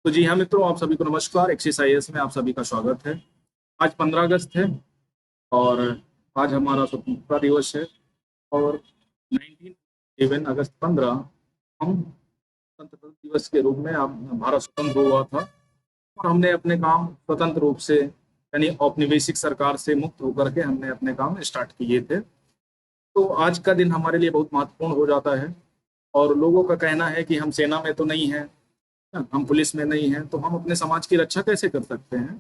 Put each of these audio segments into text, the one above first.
तो जी हाँ मित्रों, आप सभी को नमस्कार। एक्सिस आईएएस में आप सभी का स्वागत है। आज 15 अगस्त है और आज हमारा स्वतंत्रता दिवस है। और 19 अगस्त 15 हम स्वतंत्रता दिवस के रूप में आप भारत स्वतंत्र हुआ था और हमने अपने काम स्वतंत्र रूप से यानी औपनिवेशिक सरकार से मुक्त होकर के हमने अपने काम स्टार्ट किए थे। तो आज का दिन हमारे लिए बहुत महत्वपूर्ण हो जाता है। और लोगों का कहना है कि हम सेना में तो नहीं है, हम पुलिस में नहीं हैं, तो हम अपने समाज की रक्षा कैसे कर सकते हैं।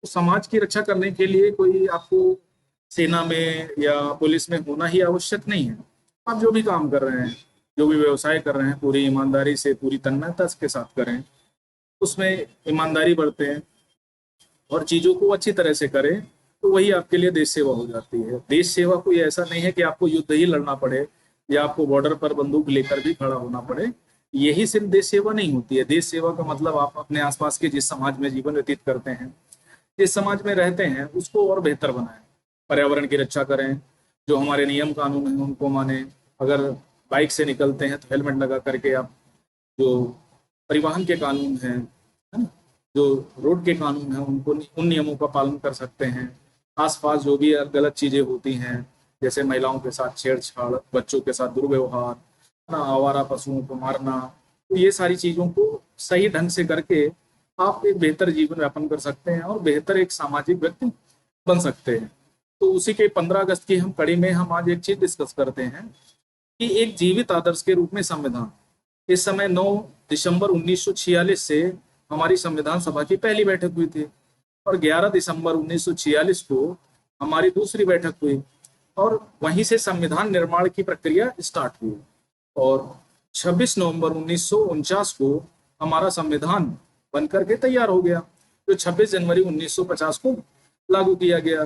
तो समाज की रक्षा करने के लिए कोई आपको सेना में या पुलिस में होना ही आवश्यक नहीं है। आप जो भी काम कर रहे हैं, जो भी व्यवसाय कर रहे हैं, पूरी ईमानदारी से पूरी तन्मयता के साथ करें, उसमें ईमानदारी बरतें और चीजों को अच्छी तरह से करें, तो वही आपके लिए देश सेवा हो जाती है। देश सेवा कोई ऐसा नहीं है कि आपको युद्ध ही लड़ना पड़े या आपको बॉर्डर पर बंदूक लेकर भी खड़ा होना पड़े। यही सिर्फ देश सेवा नहीं होती है। देश सेवा का मतलब आप अपने आसपास के जिस समाज में जीवन व्यतीत करते हैं, जिस समाज में रहते हैं, उसको और बेहतर बनाएं। पर्यावरण की रक्षा करें, जो हमारे नियम कानून हैं उनको माने। अगर बाइक से निकलते हैं तो हेलमेट लगा करके आप जो परिवहन के कानून हैं, है ना, जो रोड के कानून हैं, उनको उन नियमों का पालन कर सकते हैं। आसपास जो भी गलत चीजें होती हैं, जैसे महिलाओं के साथ छेड़छाड़, बच्चों के साथ दुर्व्यवहार, है ना, आवारा पशुओं को मारना, तो ये सारी चीजों को सही ढंग से करके आप एक बेहतर जीवन यापन कर सकते हैं और बेहतर एक सामाजिक व्यक्ति बन सकते हैं। तो उसी के 15 अगस्त की हम कड़ी में हम आज एक चीज डिस्कस करते हैं कि एक जीवित आदर्श के रूप में संविधान। इस समय 9 दिसंबर 1946 से हमारी संविधान सभा की पहली बैठक हुई थी और 11 दिसंबर 1946 को हमारी दूसरी बैठक हुई और वहीं से संविधान निर्माण की प्रक्रिया स्टार्ट हुई। और 26 नवंबर 1949 को हमारा संविधान बनकर के तैयार हो गया, जो 26 जनवरी 1950 को लागू किया गया।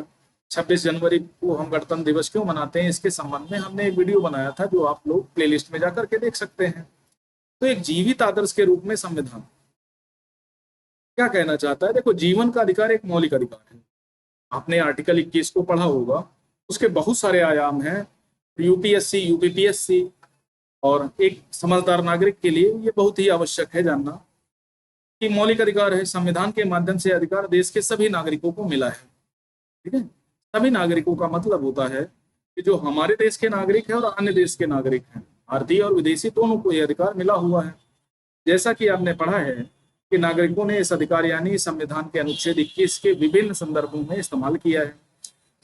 26 जनवरी को हम गणतंत्र दिवस क्यों मनाते हैं, इसके संबंध में हमने एक वीडियो बनाया था, जो आप लोग प्लेलिस्ट में जाकर के देख सकते हैं। तो एक जीवित आदर्श के रूप में संविधान क्या कहना चाहता है? देखो, जीवन का अधिकार एक मौलिक अधिकार है। आपने आर्टिकल 21 को पढ़ा होगा। उसके बहुत सारे आयाम हैं, यूपीएससी, यूपीपीएससी और एक समझदार नागरिक के लिए ये बहुत ही आवश्यक है जानना कि मौलिक अधिकार है। संविधान के माध्यम से अधिकार देश के सभी नागरिकों को मिला है। ठीक है, सभी नागरिकों का मतलब होता है कि जो हमारे देश के नागरिक हैं और अन्य देश के नागरिक हैं, भारतीय और विदेशी, दोनों को यह अधिकार मिला हुआ है। जैसा कि आपने पढ़ा है कि नागरिकों ने इस अधिकार यानी संविधान के अनुच्छेद 21 के विभिन्न संदर्भों में इस्तेमाल किया है।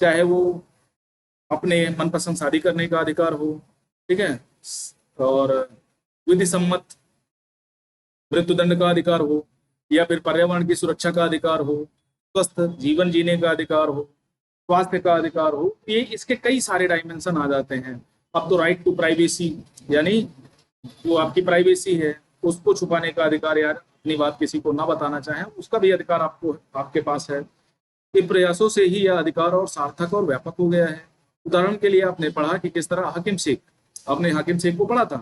चाहे वो अपने मनपसंद शादी करने का अधिकार हो, ठीक है, और विधि सम्मत मृत्युदंड का अधिकार हो, या फिर पर्यावरण की सुरक्षा का अधिकार हो, स्वस्थ जीवन जीने का अधिकार हो, स्वास्थ्य का अधिकार हो, ये इसके कई सारे डायमेंशन आ जाते हैं। अब तो राइट टू प्राइवेसी, यानी जो आपकी प्राइवेसी है उसको छुपाने का अधिकार, यार अपनी बात किसी को ना बताना चाहें, उसका भी अधिकार आपको आपके पास है। इन प्रयासों से ही यह अधिकार और सार्थक और व्यापक हो गया है। उदाहरण के लिए आपने पढ़ा कि किस तरह हाकिम शेख, आपने हाकिम शेख को पढ़ा था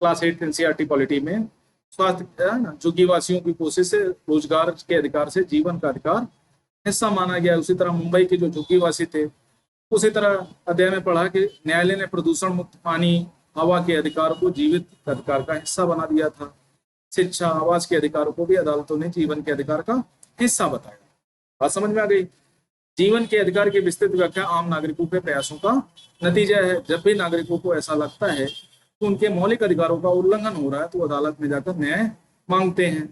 क्लास 8 एनसीईआरटी पॉलिटी में। स्वास्थ्य, है ना, झुग्गी वासियों की कोशिश से रोजगार के अधिकार से जीवन का अधिकार हिस्सा माना गया। उसी तरह मुंबई के जो झुग्गी वासी थे, उसी तरह अध्याय में पढ़ा कि न्यायालय ने प्रदूषण मुक्त पानी, हवा के अधिकार को जीवित अधिकार का हिस्सा बना दिया था। शिक्षा, आवास के अधिकारों को भी अदालतों ने जीवन के अधिकार का हिस्सा बताया। बात समझ में आ गई? जीवन के अधिकार की विस्तृत व्याख्या आम नागरिकों के प्रयासों का नतीजा है। जब भी नागरिकों को ऐसा लगता है कि उनके मौलिक अधिकारों का उल्लंघन हो रहा है, तो अदालत में जाकर न्याय मांगते हैं।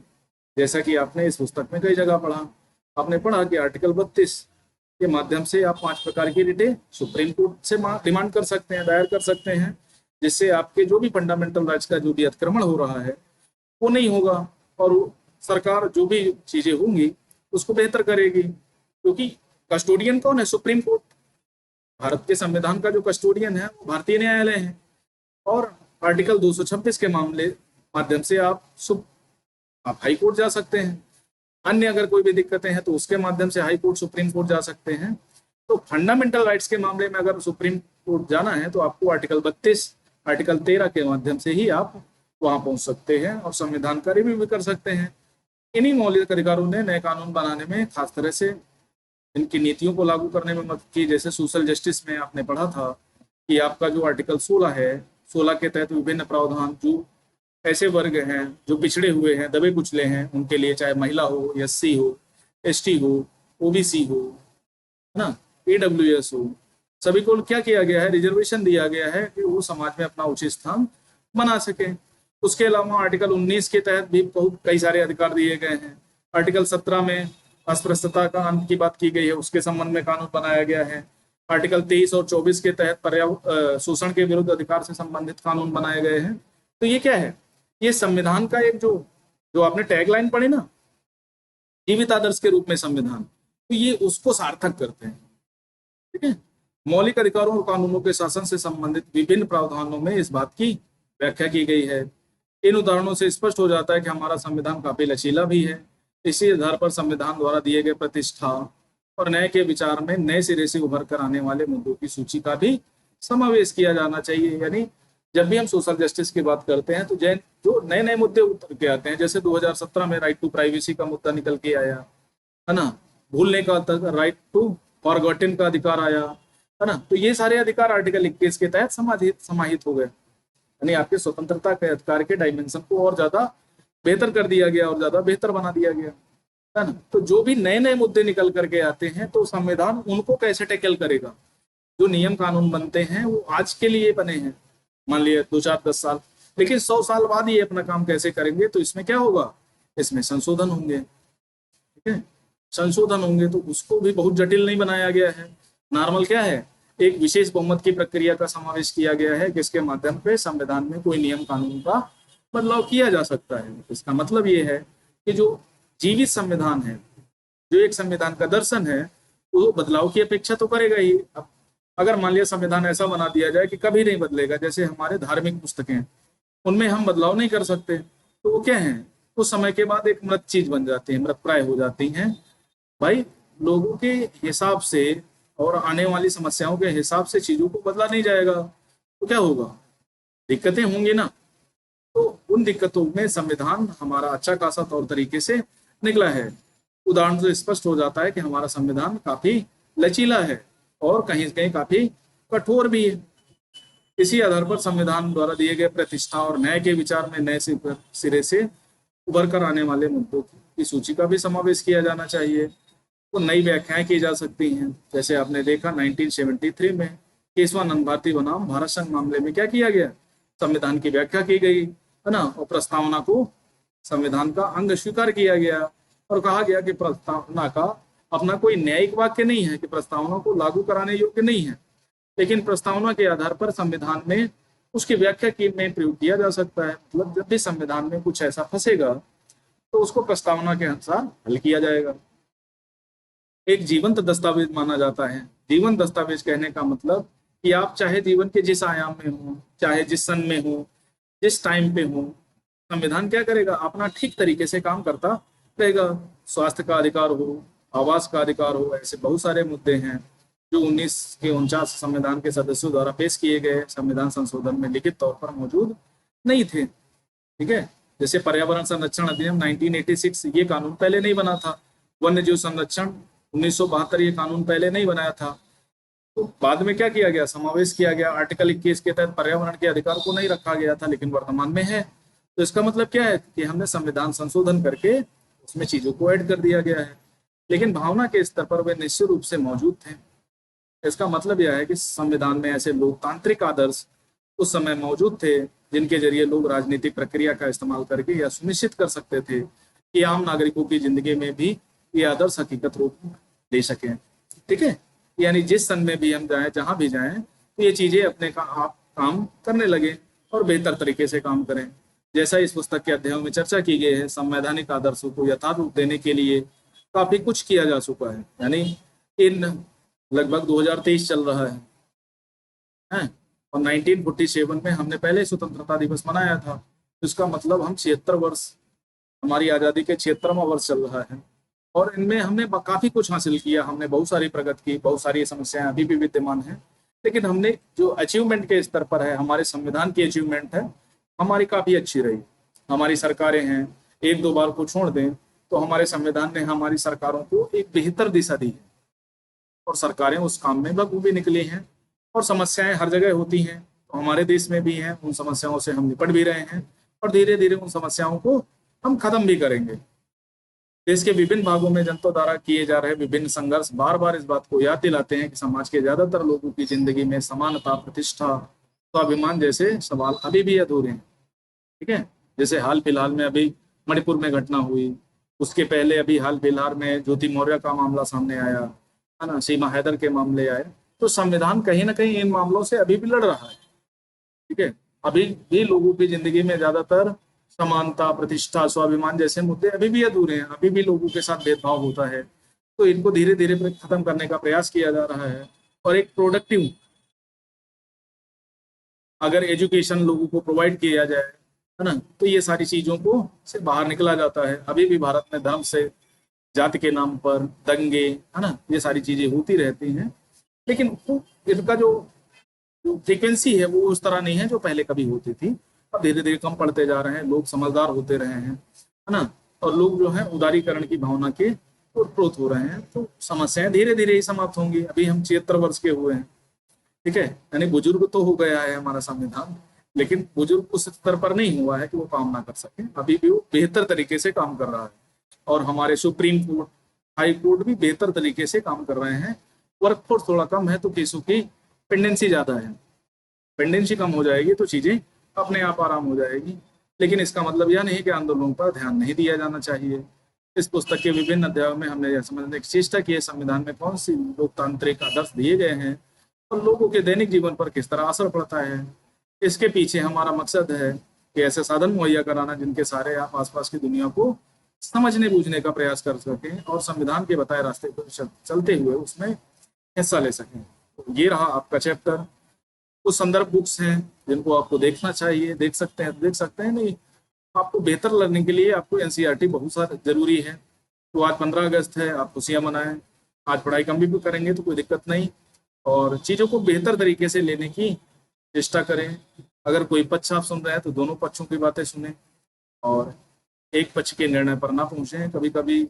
जैसा कि आपने इस पुस्तक में कई जगह पढ़ा। आपने पढ़ा कि आर्टिकल 32 के माध्यम से आप 5 प्रकार की रिटें सुप्रीम कोर्ट से डिमांड कर सकते हैं, दायर कर सकते हैं, जिससे आपके जो भी फंडामेंटल राइट्स का जो भी अतिक्रमण हो रहा है वो नहीं होगा और सरकार जो भी चीजें होंगी उसको बेहतर करेगी। क्योंकि कस्टोडियन कौन है? Supreme court. भारत के संविधान का जो कस्टोडियन है वो भारतीय न्यायालय है। और आर्टिकल 226 के मामले माध्यम से आप हाई कोर्ट जा सकते हैं। अन्य अगर कोई भी दिक्कतें हैं तो उसके माध्यम से हाई कोर्ट, सुप्रीम कोर्ट जा सकते हैं। तो फंडामेंटल राइट्स के मामले में अगर सुप्रीम कोर्ट जाना है तो आपको आर्टिकल 32, आर्टिकल 13 के माध्यम से ही आप वहां पहुंच सकते हैं और संविधान का रिव्यू भी कर सकते हैं। इन्हीं मौलिक अधिकारों ने नए कानून बनाने में, खास तरह से इनकी नीतियों को लागू करने में मदद की। जैसे सोशल जस्टिस में आपने पढ़ा था कि आपका जो आर्टिकल 16 है, 16 के तहत विभिन्न प्रावधान जो ऐसे वर्ग हैं जो पिछड़े हुए हैं, दबे कुचले हैं, उनके लिए, चाहे महिला हो, एससी हो, एसटी हो, ओबीसी हो, है ना, ईडब्ल्यूएस हो, सभी को क्या किया गया है, रिजर्वेशन दिया गया है कि वो समाज में अपना उचित स्थान बना सके। उसके अलावा आर्टिकल 19 के तहत भी बहुत कई सारे अधिकार दिए गए हैं। आर्टिकल 17 में अस्पृश्यता का अंत की बात की गई है, उसके संबंध में कानून बनाया गया है। आर्टिकल 23 और 24 के तहत पर्यावरण शोषण के विरुद्ध अधिकार से संबंधित कानून बनाए गए हैं। तो ये क्या है, ये संविधान का एक जो जो आपने टैगलाइन पढ़ी ना, जीवित आदर्श के रूप में संविधान, तो ये उसको सार्थक करते हैं। ठीक है, मौलिक अधिकारों और कानूनों के शासन से संबंधित विभिन्न प्रावधानों में इस बात की व्याख्या की गई है। इन उदाहरणों से स्पष्ट हो जाता है कि हमारा संविधान काफी लचीला भी है। इसी आधार पर संविधान द्वारा दिए गए प्रतिष्ठा और न्याय के विचार में नए सिरे से उभर कर आने वाले मुद्दों की सूची का भी समावेश किया जाना चाहिए। यानी जब भी हम सोशल जस्टिस की बात करते हैं तो जो नए नए मुद्दे उतर के आते हैं, जैसे 2017 में राइट टू प्राइवेसी का मुद्दा निकल के आया, है ना, भूलने का राइट टू फॉरगॉटन का अधिकार आया, है ना, तो ये सारे अधिकार आर्टिकल 21 के तहत समाहित हो गए। यानी आपके स्वतंत्रता के अधिकार के डायमेंशन को और ज्यादा बेहतर कर दिया गया और ज्यादा बेहतर बना दिया गया, है ना। तो जो भी नए नए मुद्दे निकल करके आते हैं तो संविधान उनको कैसे टैकल करेगा। जो नियम कानून बनते हैं वो आज के लिए बने हैं, मान लिया 2 4 10 साल, लेकिन 100 साल बाद ये अपना काम कैसे करेंगे, तो इसमें क्या होगा, इसमें संशोधन होंगे। ठीक है, संशोधन होंगे तो उसको भी बहुत जटिल नहीं बनाया गया है। नॉर्मल क्या है, एक विशेष बहुमत की प्रक्रिया का समावेश किया गया है जिसके माध्यम पे संविधान में कोई नियम कानून का बदलाव किया जा सकता है। इसका मतलब ये है कि जो जीवित संविधान है, जो एक संविधान का दर्शन है, वो बदलाव की अपेक्षा तो करेगा ही। अब अगर मान लिया संविधान ऐसा बना दिया जाए कि कभी नहीं बदलेगा, जैसे हमारे धार्मिक पुस्तकें, उनमें हम बदलाव नहीं कर सकते, तो वो क्या है, कुछ समय के बाद एक मृत चीज बन जाती है, मृत प्राय हो जाती हैं। भाई, लोगों के हिसाब से और आने वाली समस्याओं के हिसाब से चीजों को बदला नहीं जाएगा तो क्या होगा, दिक्कतें होंगी ना। तो उन दिक्कतों में संविधान हमारा अच्छा खासा तौर तरीके से निकला है। उदाहरण से स्पष्ट हो जाता है कि हमारा संविधान काफी लचीला है और कहीं कहीं काफी कठोर भी है। इसी आधार पर संविधान द्वारा दिए गए प्रतिष्ठा और न्याय के विचार में नए सिरे से उभर कर आने वाले मुद्दों की सूची का भी समावेश किया जाना चाहिए। तो नई व्याख्याएं की जा सकती हैं। जैसे आपने देखा 1973 में केशवानंद भारती बनाम भारत संघ मामले में क्या किया गया, संविधान की व्याख्या की गई, है ना, और प्रस्तावना को संविधान का अंग स्वीकार किया गया और कहा गया कि प्रस्तावना का अपना कोई न्यायिक वाक्य नहीं है, कि प्रस्तावना को लागू कराने योग्य नहीं है, लेकिन प्रस्तावना के आधार पर संविधान में उसकी व्याख्या की में प्रयोग किया जा सकता है। मतलब जब भी संविधान में कुछ ऐसा फंसेगा तो उसको प्रस्तावना के अनुसार हल किया जाएगा। एक जीवंत दस्तावेज माना जाता है। जीवंत दस्तावेज कहने का मतलब कि आप चाहे जीवन के जिस आयाम में हो, चाहे जिस सन में हो, जिस टाइम पे हो, संविधान क्या करेगा, अपना ठीक तरीके से काम करता रहेगा। स्वास्थ्य का अधिकार हो, आवास का अधिकार हो, ऐसे बहुत सारे मुद्दे हैं जो 1949 संविधान के सदस्यों द्वारा पेश किए गए संविधान संशोधन में लिखित तौर पर मौजूद नहीं थे। ठीक है, जैसे पर्यावरण संरक्षण अधिनियम 1986, ये कानून पहले नहीं बना था। वन्य जीव संरक्षण 1972, ये कानून पहले नहीं बनाया था। तो बाद में क्या किया गया, समावेश किया गया। आर्टिकल 21 के तहत पर्यावरण के अधिकार को नहीं रखा गया था, लेकिन वर्तमान में है। तो इसका मतलब क्या है कि हमने संविधान संशोधन करके उसमें चीजों को ऐड कर दिया गया है, लेकिन भावना के स्तर पर वे निश्चित रूप से मौजूद थे। इसका मतलब यह है कि संविधान में ऐसे लोकतांत्रिक आदर्श उस समय मौजूद थे जिनके जरिए लोग राजनीतिक प्रक्रिया का इस्तेमाल करके यह सुनिश्चित कर सकते थे कि आम नागरिकों की जिंदगी में भी ये आदर्श हकीकत रूप ले सके। ठीक है, यानी जिस सन में भी हम जाएं, जहां भी जाएं, तो ये चीजें अपने का आप काम करने लगे और बेहतर तरीके से काम करें। जैसा इस पुस्तक के अध्यायों में चर्चा की गई है, संवैधानिक आदर्शों को यथार्थ रूप देने के लिए काफी कुछ किया जा चुका है। यानी इन लगभग 2023 चल रहा है और 1947 में हमने पहले स्वतंत्रता दिवस मनाया था। तो इसका मतलब हम 76 वर्ष, हमारी आजादी के 76वां वर्ष चल रहा है और इनमें हमने काफी कुछ हासिल किया। हमने बहुत सारी प्रगति की, बहुत सारी समस्याएं अभी भी विद्यमान है, लेकिन हमने जो अचीवमेंट के स्तर पर है, हमारे संविधान की अचीवमेंट है, हमारी काफी अच्छी रही। हमारी सरकारें हैं, एक दो बार को छोड़ दें तो हमारे संविधान ने हमारी सरकारों को एक बेहतर दिशा दी है और सरकारें उस काम में बखूबी निकली हैं। और समस्याएं हर जगह होती हैं, तो हमारे देश में भी हैं, उन समस्याओं से हम निपट भी रहे हैं और धीरे धीरे उन समस्याओं को हम खत्म भी करेंगे। देश के विभिन्न भागों में जनता द्वारा किए जा रहे विभिन्न संघर्ष बार बार इस बात को याद दिलाते हैं कि समाज के ज्यादातर लोगों की जिंदगी में समानता, प्रतिष्ठा, स्वाभिमान जैसे सवाल अभी भी अधूरे हैं। ठीक है, जैसे हाल फिलहाल में अभी मणिपुर में घटना हुई, उसके पहले अभी हाल फिलहाल में ज्योति मौर्य का मामला सामने आया है ना, सीमा हैदर के मामले आए। तो संविधान कहीं ना कहीं इन मामलों से अभी भी लड़ रहा है। ठीक है, अभी भी लोगों की जिंदगी में ज्यादातर समानता, प्रतिष्ठा, स्वाभिमान जैसे मुद्दे अभी भी अधूरे हैं, अभी भी लोगों के साथ भेदभाव होता है। तो इनको धीरे धीरे खत्म करने का प्रयास किया जा रहा है। और एक प्रोडक्टिव अगर एजुकेशन लोगों को प्रोवाइड किया जाए, है ना, तो ये सारी चीजों को से बाहर निकला जाता है। अभी भी भारत में धर्म से, जाति के नाम पर दंगे, है ना, ये सारी चीजें होती रहती हैं। लेकिन इनका जो फ्रीक्वेंसी है वो उस तरह नहीं है जो पहले कभी होती थी। अब धीरे धीरे कम पड़ते जा रहे हैं, लोग समझदार होते रहे हैं, है ना, और लोग जो है उदारीकरण की भावना के ओतप्रोत हो रहे हैं। तो समस्याएं धीरे धीरे ही समाप्त होंगी। अभी हम 76 वर्ष के हुए हैं। ठीक है, यानी बुजुर्ग तो हो गया है हमारा संविधान, लेकिन बुजुर्ग उस स्तर पर नहीं हुआ है कि वो काम ना कर सके। अभी भी वो बेहतर तरीके से काम कर रहा है। और हमारे सुप्रीम कोर्ट, हाई कोर्ट भी बेहतर तरीके से काम कर रहे हैं। वर्कफोर्स थोड़ा कम है तो केसों की पेंडेंसी ज्यादा है। पेंडेंसी कम हो जाएगी तो चीजें अपने आप आराम हो जाएगी। लेकिन इसका मतलब यह नहीं कि आंदोलनों पर ध्यान नहीं दिया जाना चाहिए। इस पुस्तक के विभिन्न अध्यायों में हमने यह समझने की चेष्टा की है संविधान में कौन सी लोकतांत्रिक आदर्श दिए गए हैं और लोगों के दैनिक जीवन पर किस तरह असर पड़ता है। इसके पीछे हमारा मकसद है कि ऐसे साधन मुहैया कराना जिनके सारे आप आसपास की दुनिया को समझने बूझने का प्रयास कर सकें और संविधान के बताए रास्ते पर चलते हुए उसमें हिस्सा ले सकें। तो ये रहा आपका चैप्टर। कुछ संदर्भ बुक्स हैं जिनको आपको देखना चाहिए, देख सकते हैं, देख सकते हैं नहीं। आपको बेहतर लर्निंग के लिए आपको एनसीईआरटी बहुत सारा जरूरी है। तो आज 15 अगस्त है, आप खुशियां मनाएं। आज पढ़ाई कम भी करेंगे तो कोई दिक्कत नहीं, और चीज़ों को बेहतर तरीके से लेने की चेष्टा करें। अगर कोई पक्ष आप सुन रहे हैं तो दोनों पक्षों की बातें सुने और एक पक्ष के निर्णय पर ना पहुंचे। कभी कभी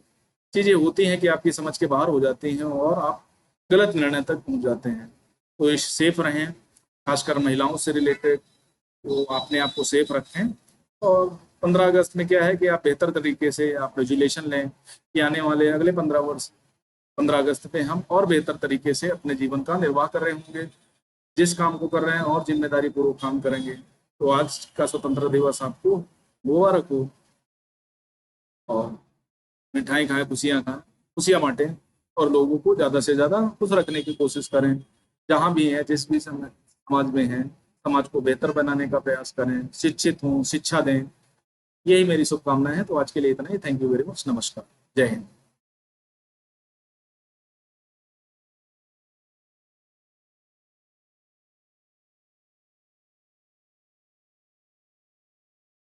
चीज़ें होती हैं कि आपकी समझ के बाहर हो जाती हैं और आप गलत निर्णय तक पहुंच जाते हैं। तो इस सेफ रहें, खासकर महिलाओं से रिलेटेड, तो अपने आप को सेफ रखें। और 15 अगस्त में क्या है कि आप बेहतर तरीके से आप रेजुलेशन लें कि आने वाले अगले 15 वर्ष 15 अगस्त पे हम और बेहतर तरीके से अपने जीवन का निर्वाह कर रहे होंगे। जिस काम को कर रहे हैं और जिम्मेदारी पूर्वक काम करेंगे। तो आज का स्वतंत्रता दिवस आपको मुबारक हो और मिठाई खाएं, खुशियां खाएं, खुशियां बांटें और लोगों को ज़्यादा से ज़्यादा खुश रखने की कोशिश करें। जहाँ भी हैं, जिस भी समाज में हैं, समाज को बेहतर बनाने का प्रयास करें, शिक्षित हों, शिक्षा दें। यही मेरी शुभकामनाएं हैं। तो आज के लिए इतना ही। Thank you very much. नमस्कार। जय हिंद।